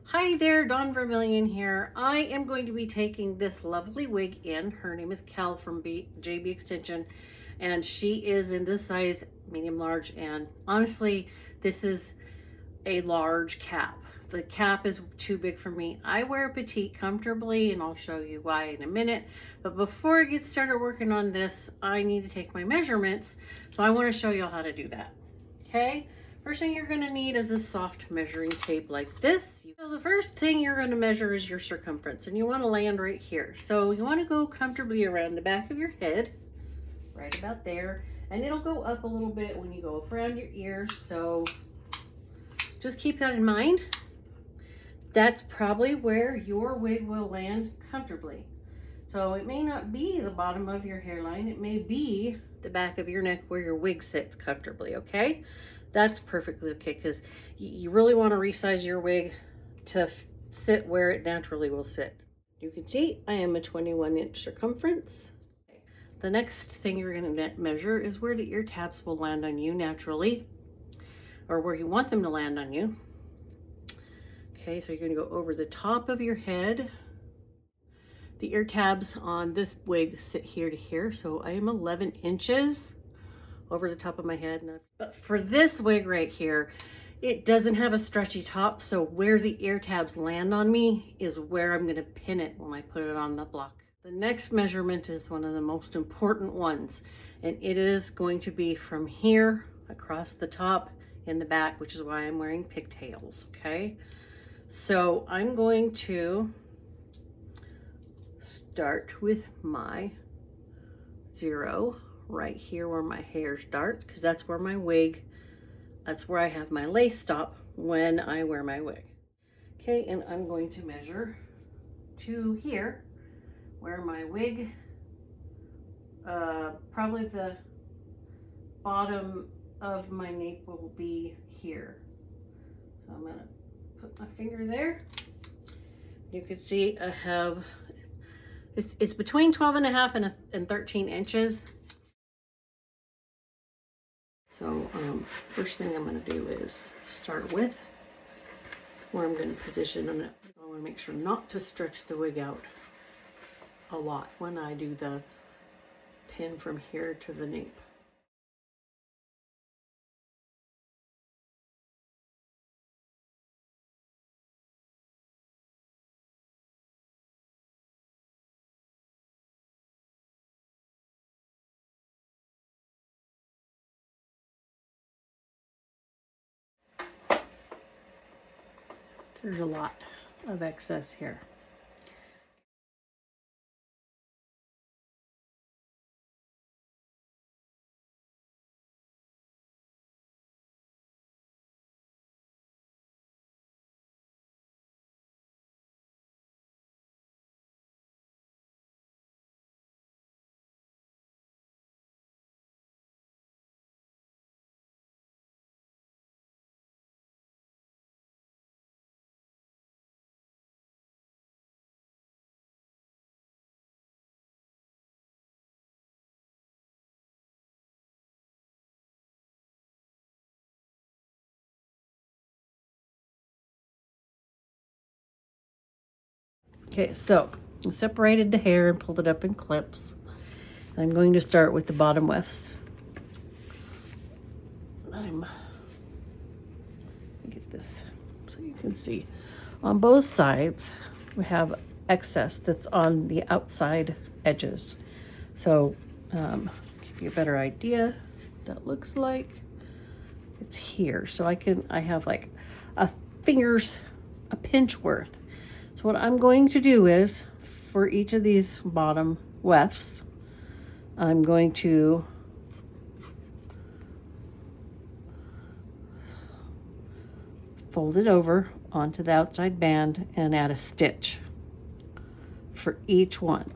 Hi there, Dawn Vermillion here. I am going to be taking this lovely wig in. Her name is Cal from JB Extension, and she is in this size medium large. And honestly, this is a large cap. The cap is too big for me. I wear a petite comfortably, and I'll show you why in a minute. But before I get started working on this, I need to take my measurements. So I want to show you how to do that. Okay? First thing you're going to need is a soft measuring tape like this. So the first thing you're going to measure is your circumference, and you want to land right here. So you want to go comfortably around the back of your head, right about there, and it'll go up a little bit when you go up around your ears. So just keep that in mind. That's probably where your wig will land comfortably. So it may not be the bottom of your hairline, it may be the back of your neck where your wig sits comfortably, okay? That's perfectly okay, because you really want to resize your wig to sit where it naturally will sit. You can see I am a 21-inch circumference. The next thing you're going to measure is where the ear tabs will land on you naturally, or where you want them to land on you. Okay, so you're going to go over the top of your head. The ear tabs on this wig sit here to here, so I am 11 inches over the top of my head. But for this wig right here, it doesn't have a stretchy top, so where the ear tabs land on me is where I'm going to pin it when I put it on the block. The next measurement is one of the most important ones, and it is going to be from here across the top in the back, which is why I'm wearing pigtails, okay? So I'm going to start with my 0 right here where my hair starts, because that's where my wig, that's where I have my lace stop when I wear my wig. Okay, and I'm going to measure to here where my wig, probably the bottom of my nape will be here. So I'm going to put my finger there. You can see I have, it's between 12 and a half and 13 inches. So first thing I'm going to do is start with where I'm going to position it. I want to make sure not to stretch the wig out a lot when I do the pin from here to the nape. There's a lot of excess here. Okay, so I separated the hair and pulled it up in clips. I'm going to start with the bottom wefts. Get this so you can see. On both sides, we have excess that's on the outside edges. So, give you a better idea what that looks like. It's here. So I have like a pinch worth. So what I'm going to do is, for each of these bottom wefts, I'm going to fold it over onto the outside band and add a stitch for each one.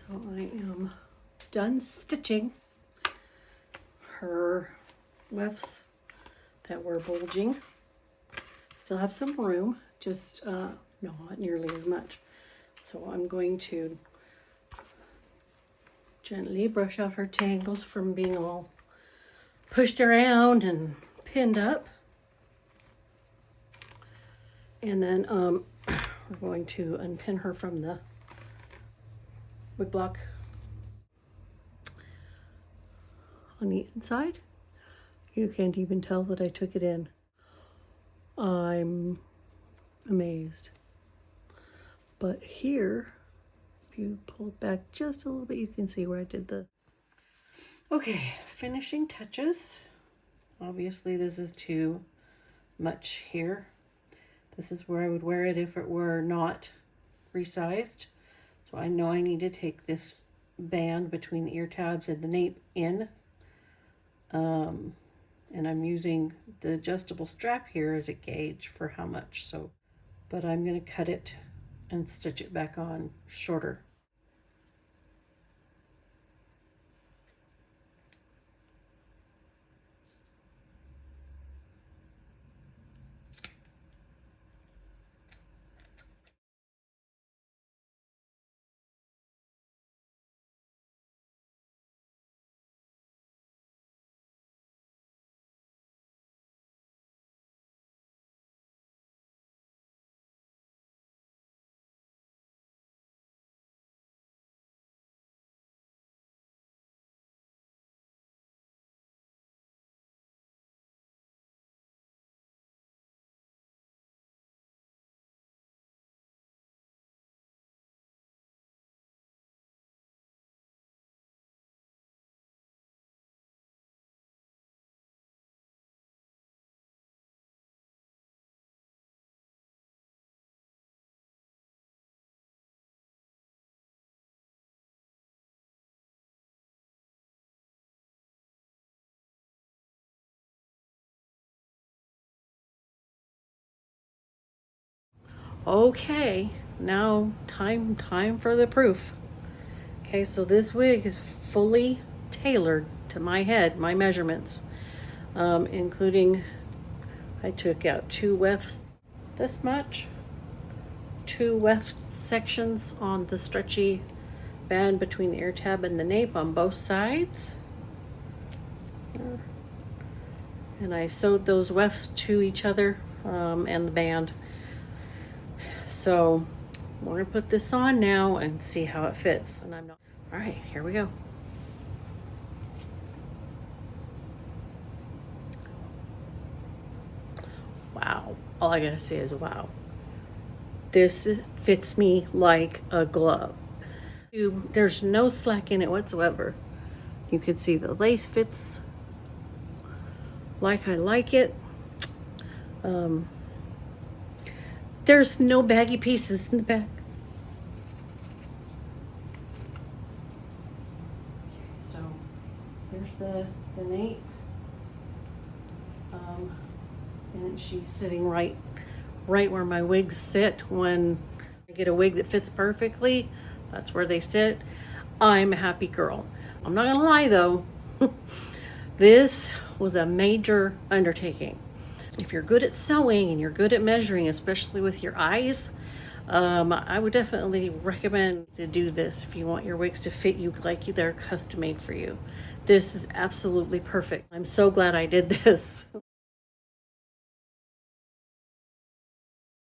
So I am done stitching her wefts that were bulging. Still have some room, just no, not nearly as much. So I'm going to gently brush out her tangles from being all pushed around and pinned up. And then we're going to unpin her from the wig block on the inside. You can't even tell that I took it in. I'm amazed. But here, if you pull it back just a little bit, you can see where I did the... Okay, finishing touches. Obviously this is too much here. This is where I would wear it if it were not resized. So I know I need to take this band between the ear tabs and the nape in. And I'm using the adjustable strap here as a gauge for how much. So, but I'm going to cut it and stitch it back on shorter. Okay, now time for the proof. Okay, so this wig is fully tailored to my head, my measurements, including I took out 2 wefts, this much, 2 weft sections on the stretchy band between the ear tab and the nape on both sides. And I sewed those wefts to each other and the band. So we're gonna put this on now and see how it fits. And I'm not, all right, here we go. Wow, all I gotta say is wow. This fits me like a glove. There's no slack in it whatsoever. You can see the lace fits like I like it. There's no baggy pieces in the back. Okay, so here's the nape. And she's sitting right where my wigs sit. When I get a wig that fits perfectly, that's where they sit. I'm a happy girl. I'm not gonna lie though, this was a major undertaking. If you're good at sewing and you're good at measuring, especially with your eyes, I would definitely recommend to do this if you want your wigs to fit you like they're custom made for you. This is absolutely perfect. I'm so glad I did this.